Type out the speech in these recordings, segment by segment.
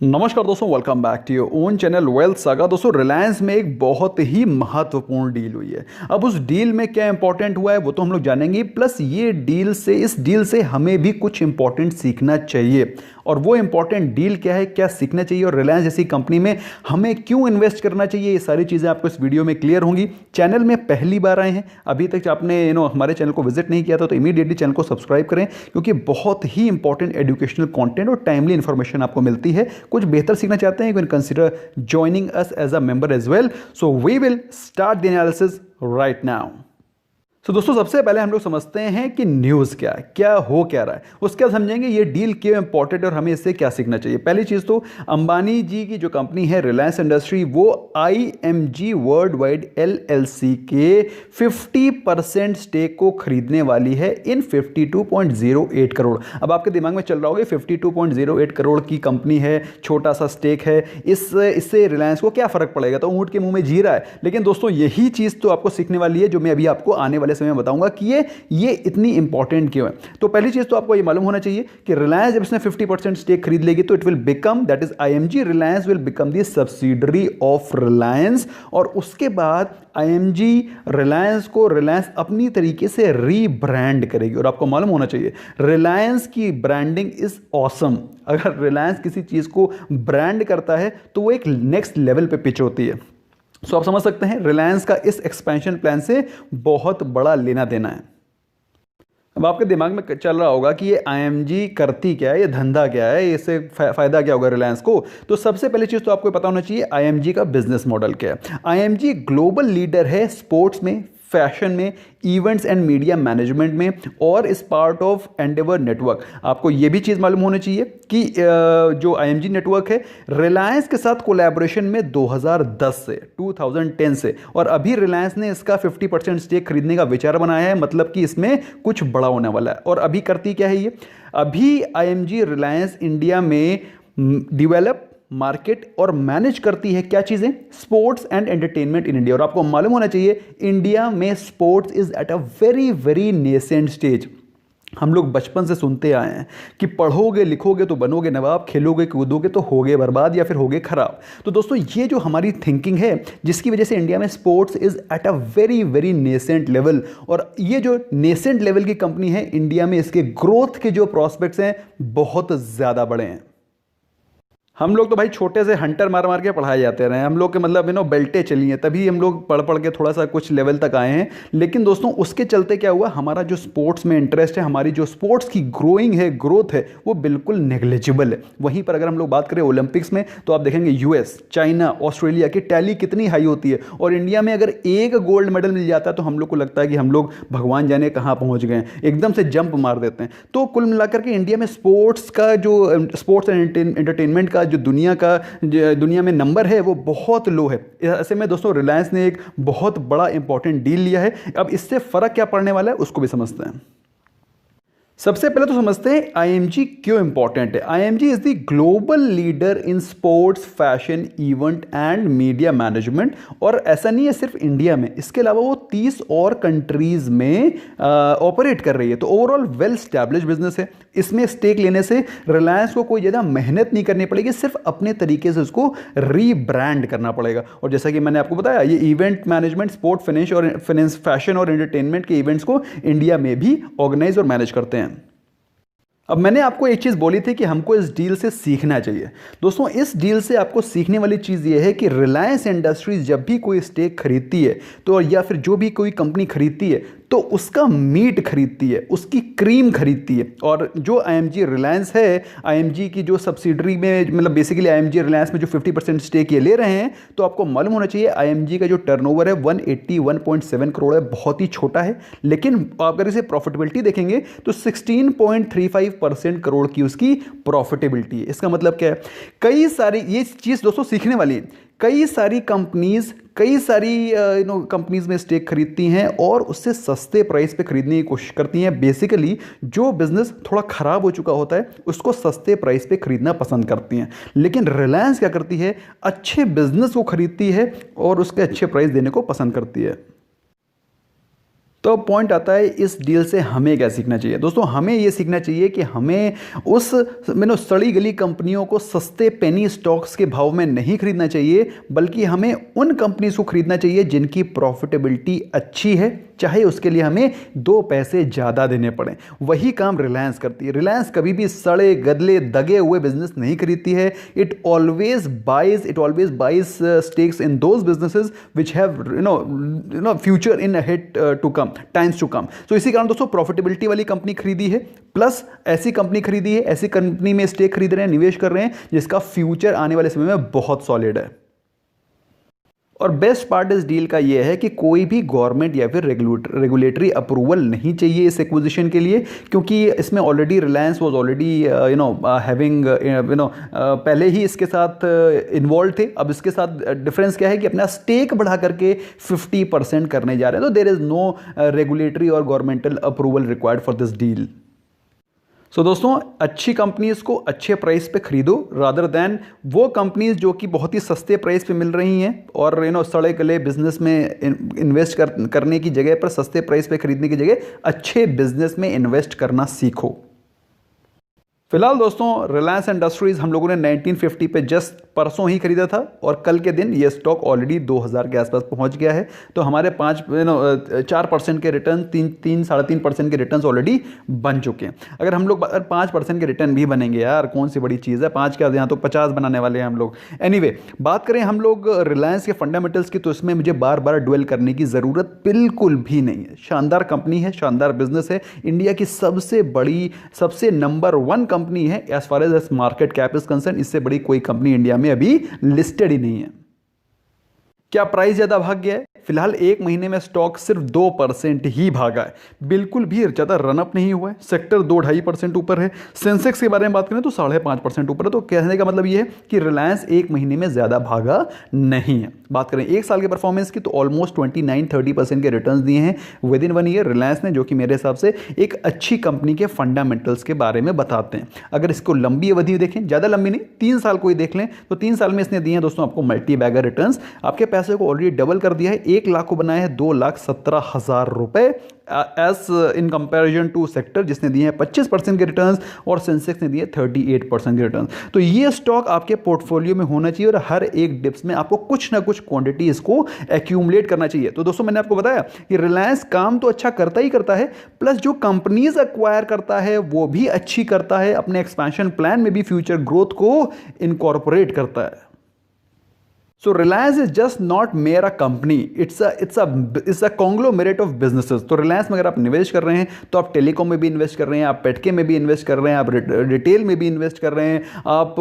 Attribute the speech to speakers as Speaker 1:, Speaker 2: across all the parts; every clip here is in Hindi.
Speaker 1: नमस्कार दोस्तों, welcome back to your own channel wealth saga. दोस्तों, रिलायंस में एक बहुत ही महत्वपूर्ण डील हुई है। अब उस डील में क्या इंपॉर्टेंट हुआ है वो तो हम लोग जानेंगे, प्लस इस डील से हमें भी कुछ इंपॉर्टेंट सीखना चाहिए। और वो इंपॉर्टेंट डील क्या है, क्या सीखना चाहिए और रिलायंस जैसी कंपनी में हमें क्यों इन्वेस्ट करना चाहिए, ये सारी चीज़ें आपको इस वीडियो में क्लियर होंगी। चैनल में पहली बार आए हैं, अभी तक आपने हमारे चैनल को विजिट नहीं किया था तो इमीडिएटली चैनल को सब्सक्राइब करें, क्योंकि बहुत ही इंपॉर्टेंट एजुकेशनल कंटेंट और टाइमली इंफॉर्मेशन आपको मिलती है। कुछ बेहतर सीखना चाहते हैं, you can consider joining us as a member as well. So we will start the analysis right now. तो दोस्तों, सबसे पहले हम लोग समझते हैं कि न्यूज़ क्या है, क्या हो क्या रहा है, उसके बाद समझेंगे ये डील क्यों इंपॉर्टेंट और हमें इससे क्या सीखना चाहिए। पहली चीज़ तो अंबानी जी की जो कंपनी है रिलायंस इंडस्ट्री, वो IMG वर्ल्ड वाइड LLC के 50% स्टेक को खरीदने वाली है इन 52.08 करोड़। अब आपके दिमाग में चल रहा होगा 52.08 करोड़ की कंपनी है, छोटा सा स्टेक है, इससे रिलायंस को क्या फ़र्क पड़ेगा, तो ऊँट के मुँह में जीरा है। लेकिन दोस्तों, यही चीज़ तो आपको सीखने वाली है जो मैं अभी आपको आने वाले समय में बताऊंगा कि ये इतनी इंपॉर्टेंट क्यों है। तो पहली चीज तो आपको ये मालूम होना चाहिए कि रिलायंस जब इसने 50% स्टेक खरीद लेगी तो it will become, that is IMG Reliance will become the subsidiary of Reliance. और उसके बाद IMG रिलायंस को रिलायंस अपनी तरीके से रीब्रांड करेगी। और आपको मालूम होना चाहिए रिलायंस की ब्रांडिंग इज ऑसम। अगर रिलायंस किसी चीज को ब्रांड करता है तो वो एक नेक्स्ट लेवल पे पिच होती है। सो आप समझ सकते हैं रिलायंस का इस एक्सपेंशन प्लान से बहुत बड़ा लेना देना है। अब आपके दिमाग में चल रहा होगा कि ये IMG करती क्या है, ये धंधा क्या है, इससे फायदा क्या होगा रिलायंस को। तो सबसे पहली चीज़ तो आपको पता होना चाहिए IMG का बिजनेस मॉडल क्या है। IMG ग्लोबल लीडर है स्पोर्ट्स में, फैशन में, इवेंट्स एंड मीडिया मैनेजमेंट में और इस पार्ट ऑफ एंडेवर नेटवर्क। आपको यह भी चीज़ मालूम होनी चाहिए कि जो IMG नेटवर्क है रिलायंस के साथ कोलैबोरेशन में 2010 से और अभी रिलायंस ने इसका 50% स्टेक खरीदने का विचार बनाया है, मतलब कि इसमें कुछ बड़ा होने वाला है। और अभी करती क्या है ये, अभी IMG रिलायंस इंडिया में डिवेलप, मार्केट और मैनेज करती है क्या चीजें, sports and entertainment in India. और आपको मालूम होना चाहिए इंडिया में sports is at a very very nascent stage. हम लोग बचपन से सुनते आए हैं कि पढ़ोगे लिखोगे तो बनोगे नवाब, खेलोगे कूदोगे तो होगे बर्बाद या फिर होगे खराब। तो दोस्तों, ये जो हमारी थिंकिंग है जिसकी वजह से इंडिया में sports is at a very very nascent level, और ये जो नेसेंट लेवल की कंपनी है इंडिया में इसके ग्रोथ के जो प्रॉस्पेक्ट्स हैं बहुत ज़्यादा बड़े हैं। हम लोग तो भाई छोटे से हंटर मार मार के पढ़ाए जाते रहे, हम लोग के मतलब बेल्टे चली हैं, तभी हम लोग पढ़ पढ़ के थोड़ा सा कुछ लेवल तक आए हैं। लेकिन दोस्तों, उसके चलते क्या हुआ, हमारा जो स्पोर्ट्स में इंटरेस्ट है, हमारी जो स्पोर्ट्स की ग्रोथ है वो बिल्कुल नेग्लिजिबल है। वहीं पर अगर हम लोग बात करें ओलंपिक्स में तो आप देखेंगे US, चाइना, ऑस्ट्रेलिया की टैली कितनी हाई होती है, और इंडिया में अगर एक गोल्ड मेडल मिल जाता है तो हम लोग को लगता है कि हम लोग भगवान जाने कहाँ पहुँच गए, एकदम से जंप मार देते हैं। तो कुल मिलाकर के इंडिया में स्पोर्ट्स एंड एंटरटेनमेंट का जो दुनिया में नंबर है वो बहुत लो है। ऐसे में दोस्तों रिलायंस ने एक बहुत बड़ा इंपॉर्टेंट डील लिया है। अब इससे फर्क क्या पड़ने वाला है उसको भी समझते हैं। सबसे पहले तो समझते हैं IMG क्यों इंपॉर्टेंट है। IMG is the global leader in sports, fashion, event and media management. और ऐसा नहीं है सिर्फ इंडिया में, इसके अलावा वो 30 और कंट्रीज में ऑपरेट कर रही है। तो ओवरऑल वेल स्टैब्लिश बिजनेस है। इसमें स्टेक लेने से रिलायंस को कोई ज़्यादा मेहनत नहीं करनी पड़ेगी, सिर्फ अपने तरीके से उसको रीब्रांड करना पड़ेगा। और जैसा कि मैंने आपको बताया, ये event management, sport, finance, fashion और एंटरटेनमेंट के इवेंट्स को इंडिया में भी ऑर्गेनाइज और मैनेज करते हैं। अब मैंने आपको एक चीज़ बोली थी कि हमको इस डील से सीखना चाहिए। दोस्तों, इस डील से आपको सीखने वाली चीज़ ये है कि रिलायंस इंडस्ट्रीज जब भी कोई स्टेक खरीदती है तो, या फिर जो भी कोई कंपनी खरीदती है तो उसका मीट खरीदती है, उसकी क्रीम खरीदती है। और जो IMG रिलायंस है, IMG की जो सब्सिडरी में, मतलब बेसिकली IMG रिलायंस में जो 50% स्टेक ये ले रहे हैं, तो आपको मालूम होना चाहिए IMG का जो टर्नओवर है 181.7 करोड़ है, बहुत ही छोटा है। लेकिन अगर इसे प्रॉफिटेबिलिटी देखेंगे तो 16.35% करोड़ की उसकी प्रॉफिटेबिलिटी है। इसका मतलब क्या है, कई सारी ये चीज़ दोस्तों सीखने वाली है। कई सारी कंपनीज में स्टेक खरीदती हैं और उससे सस्ते प्राइस पे खरीदने की कोशिश करती हैं। बेसिकली जो बिजनेस थोड़ा खराब हो चुका होता है उसको सस्ते प्राइस पे खरीदना पसंद करती हैं। लेकिन रिलायंस क्या करती है, अच्छे बिजनेस को खरीदती है और उसके अच्छे प्राइस देने को पसंद करती है। तो पॉइंट आता है इस डील से हमें क्या सीखना चाहिए। दोस्तों हमें ये सीखना चाहिए कि हमें उस सड़ी गली कंपनियों को सस्ते पेनी स्टॉक्स के भाव में नहीं खरीदना चाहिए, बल्कि हमें उन कंपनीज को खरीदना चाहिए जिनकी प्रॉफिटेबिलिटी अच्छी है, चाहे उसके लिए हमें 2 पैसे ज़्यादा देने पड़े। वही काम रिलायंस करती है। रिलायंस कभी भी सड़े गदले दगे हुए बिजनेस नहीं खरीदती है। It always buys stakes in those businesses which have future in ahead to come, times to come. तो इसी कारण दोस्तों प्रॉफिटेबिलिटी वाली कंपनी खरीदी है, प्लस ऐसी कंपनी खरीदी है, ऐसी कंपनी में स्टेक खरीद रहे हैं, निवेश कर रहे हैं जिसका फ्यूचर आने वाले समय में बहुत सॉलिड है। और बेस्ट पार्ट इस डील का यह है कि कोई भी गवर्नमेंट या फिर रेगुलेटरी अप्रूवल नहीं चाहिए इस एक्विजिशन के लिए, क्योंकि इसमें already Reliance was already having पहले ही इसके साथ इन्वॉल्व थे। अब इसके साथ डिफरेंस क्या है कि अपना स्टेक बढ़ा करके 50% करने जा रहे हैं। तो देयर इज नो रेगुलेटरी और governmental approval required for this deal. So दोस्तों अच्छी कंपनीज को अच्छे प्राइस पे खरीदो, रादर दैन वो कंपनीज जो कि बहुत ही सस्ते प्राइस पे मिल रही हैं और सड़े गले बिजनेस में इन्वेस्ट करने की जगह पर सस्ते प्राइस पे खरीदने की जगह अच्छे बिजनेस में इन्वेस्ट करना सीखो। फिलहाल दोस्तों रिलायंस इंडस्ट्रीज हम लोगों ने 1950 पे जस्ट परसों ही खरीदा था और कल के दिन ये स्टॉक ऑलरेडी 2000 के आसपास पहुंच गया है। तो हमारे 4% के रिटर्न 3-3.5% के रिटर्न ऑलरेडी बन चुके हैं। अगर हम लोग 5% के रिटर्न भी बनेंगे, यार कौन सी बड़ी चीज़ है, 5 के यहाँ तो 50 बनाने वाले हैं हम लोग। एनीवे बात करें हम लोग रिलायंस के फंडामेंटल्स की, तो इसमें मुझे बार बार ड्वेल करने की ज़रूरत बिल्कुल भी नहीं है। शानदार कंपनी है, शानदार बिजनेस है, इंडिया की सबसे बड़ी, सबसे नंबर 1 कंपनी है as far as market cap is concern. इससे बड़ी कोई कंपनी इंडिया में अभी लिस्टेड ही नहीं है। क्या प्राइस ज्यादा भाग गया है? फिलहाल 1 महीने में स्टॉक सिर्फ 2% ही भागा है, बिल्कुल भी ज्यादा रनअप नहीं हुआ है। सेक्टर 2-2.5% ऊपर है। सेंसेक्स के बारे में बात करें तो 5.5% ऊपर है। तो कहने का मतलब यह है कि रिलायंस 1 महीने में ज्यादा भागा नहीं है। बात करें 1 साल के परफॉर्मेंस की तो ऑलमोस्ट 29-30% के रिटर्न दिए हैं विद इन 1 ईयर रिलायंस ने, जो कि मेरे हिसाब से एक अच्छी कंपनी के फंडामेंटल्स के बारे में बताते हैं। अगर इसको लंबी अवधि देखें, ज्यादा लंबी नहीं, 3 साल को ही देख लें, तो 3 साल में इसने दिए हैं दोस्तों आपको मल्टी बैगर रिटर्न। आपके पैसे को ऑलरेडी डबल कर दिया है। 1 लाख को बनाया है 2,17,000 रुपए as in comparison to sector जिसने दिए हैं 25% के रिटर्न्स और सेंसेक्स ने दिए 38% के रिटर्न्स। तो ये स्टॉक आपके पोर्टफोलियो में होना चाहिए और हर एक डिप्स में आपको कुछ ना कुछ क्वांटिटी इसको एक्यूमुलेट करना चाहिए। तो दोस्तों मैंने आपको बताया कि रिलायंस काम तो अच्छा करता ही करता है, प्लस जो कंपनीज एक्वायर करता है वो भी अच्छी करता है, अपने एक्सपेंशन प्लान में भी फ्यूचर ग्रोथ को इनकॉर्पोरेट करता है। So Reliance is just not mere a company, it's a conglomerate of businesses। तो रिलायंस में अगर आप निवेश कर रहे हैं तो आप टेलीकॉम में भी इन्वेस्ट कर रहे हैं, आप पेटके में भी इन्वेस्ट कर रहे हैं, आप रिटेल में भी इन्वेस्ट कर रहे हैं, आप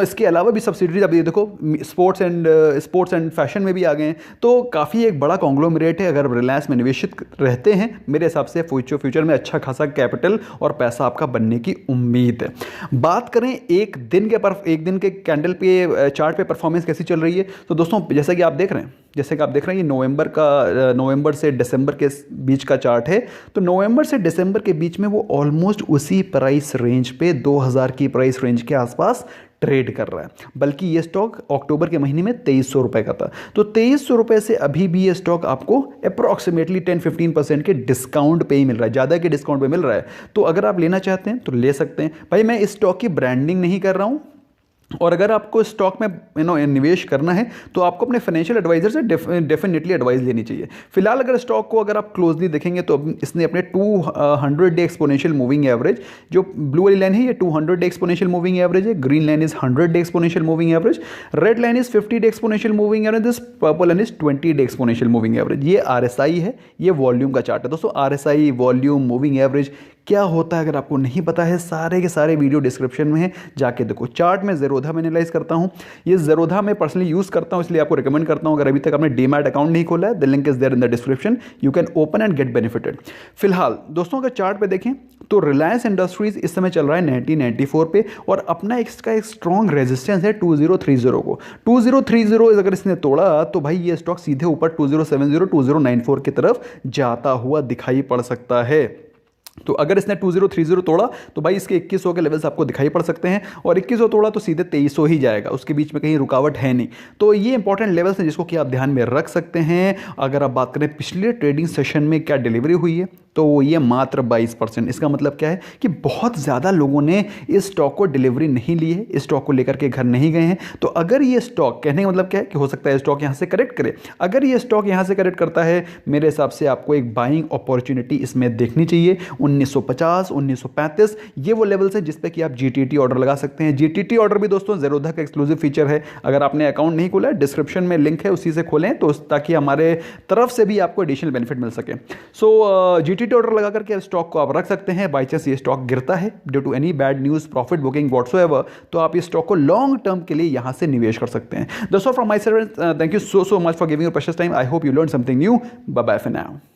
Speaker 1: इसके अलावा भी सब्सिडरीज आप ये देखो स्पोर्ट्स एंड फैशन में भी आ गए हैं। तो काफ़ी एक बड़ा कॉन्ग्लोमरेट है। अगर रिलायंस में निवेशित रहते हैं मेरे हिसाब से फ्यूचर में अच्छा खासा कैपिटल और पैसा आपका बनने की उम्मीद है। बात करें एक दिन के कैंडल पे चार्ट पे परफॉर्मेंस कैसी चल रही है, तो दोस्तों जैसा कि आप देख रहे हैं ये नवंबर से दिसंबर के बीच का चार्ट है। तो नवंबर से दिसंबर के बीच में वो ऑलमोस्ट उसी प्राइस रेंज पे 2000 की प्राइस रेंज के आसपास ट्रेड कर रहा है। बल्कि ये स्टॉक अक्टूबर के महीने में 2300 रुपए का था। तो 2300 रुपए से अभी भी ये स्टॉक आपको अप्रॉक्सीमेटली 10-15% के डिस्काउंट पे ही मिल रहा है, ज़्यादा के डिस्काउंट पे मिल रहा है। तो अगर आप लेना चाहते हैं तो ले सकते हैं। भाई मैं इस स्टॉक की ब्रांडिंग नहीं कर रहा हूँ, और अगर आपको स्टॉक में निवेश करना है तो आपको अपने फाइनेंशियल एडवाइजर से डेफिनेटली एडवाइस लेनी चाहिए। फिलहाल अगर स्टॉक को अगर आप क्लोजली देखेंगे तो इसने अपने 200 डे एक्सपोनेंशियल मूविंग एवरेज, जो ब्लू वाली लाइन है ये 200 डे एक्सपोनेंशियल मूविंग एवरेज है, green line is 100 day exponential moving average, red line is 50 day exponential moving average, this purple line is 20 day exponential moving average. ये RSI है, ये वॉल्यूम का चार्ट है दोस्तों। RSI, वॉल्यूम, मूविंग एवरेज क्या होता है अगर आपको नहीं पता है, सारे के सारे वीडियो डिस्क्रिप्शन में है, जाके देखो। चार्ट में ज़ेरोधा में एनालाइज करता हूँ, ये ज़ेरोधा मैं पर्सनली यूज़ करता हूँ, इसलिए आपको रिकमेंड करता हूँ। अगर अभी तक आपने डीमैट अकाउंट नहीं खोला है, the link is there in the description, you can open and get benefited. फिलहाल दोस्तों अगर चार्ट पे देखें तो रिलायंस इंडस्ट्रीज इस समय चल रहा है 1994 पे और अपना इसका एक स्ट्रॉन्ग रेजिस्टेंस है 2030 को। 2030 अगर इसने तोड़ा तो भाई ये स्टॉक सीधे ऊपर 2070, 2094 की तरफ जाता हुआ दिखाई पड़ सकता है। तो अगर इसने 2030 तोड़ा तो भाई इसके 2100 के लेवल्स आपको दिखाई पड़ सकते हैं, और 2100 तोड़ा तो सीधे 2300 ही जाएगा, उसके बीच में कहीं रुकावट है नहीं। तो ये इंपॉर्टेंट लेवल्स हैं जिसको कि आप ध्यान में रख सकते हैं। अगर आप बात करें पिछले ट्रेडिंग सेशन में क्या डिलीवरी हुई है, तो ये मात्र 22%। इसका मतलब क्या है कि बहुत ज़्यादा लोगों ने इस स्टॉक को डिलीवरी नहीं ली है, इस स्टॉक को लेकर के घर नहीं गए हैं। तो अगर ये स्टॉक, कहने का मतलब क्या है कि हो सकता है स्टॉक यहाँ से करेक्ट करे, अगर ये स्टॉक यहाँ से करेक्ट करता है, मेरे हिसाब से आपको एक बाइंग अपॉर्चुनिटी इसमें देखनी चाहिए। 1950, 1935 ये वो लेवल्स हैं जिस पे कि आप जीटीटी ऑर्डर लगा सकते हैं। जीटीटी ऑर्डर भी दोस्तों ज़ेरोधा का एक्सक्लूसिव फीचर है। अगर आपने अकाउंट नहीं खोला है, डिस्क्रिप्शन में लिंक है, उसी से खोलें तो ताकि हमारे तरफ से भी आपको एडिशनल बेनिफिट मिल सके। सो जीटीटी ऑर्डर लगा करके स्टॉक को आप रख सकते हैं। बाई चांस ये स्टॉक गिरता है due to any bad news, profit booking whatsoever, तो आप इस स्टॉक को लॉन्ग टर्म के लिए यहां से निवेश कर सकते हैं। That's all from my side. Thank you so much for giving your precious time. I hope you learn something new. Bye bye for now.